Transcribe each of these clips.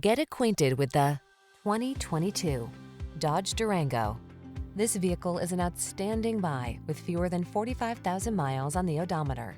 Get acquainted with the 2022 Dodge Durango. This vehicle is an outstanding buy with fewer than 45,000 miles on the odometer.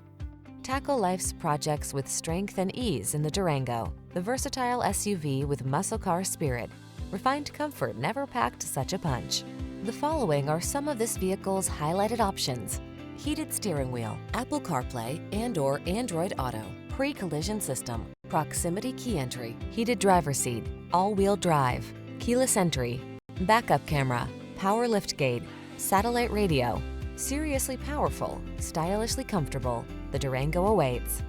Tackle life's projects with strength and ease in the Durango, the versatile SUV with muscle car spirit. Refined comfort never packed such a punch. The following are some of this vehicle's highlighted options: heated steering wheel, Apple CarPlay and/or Android Auto, pre-collision system, proximity key entry, heated driver's seat, all-wheel drive, keyless entry, backup camera, power liftgate, satellite radio. Seriously powerful, stylishly comfortable. The Durango awaits.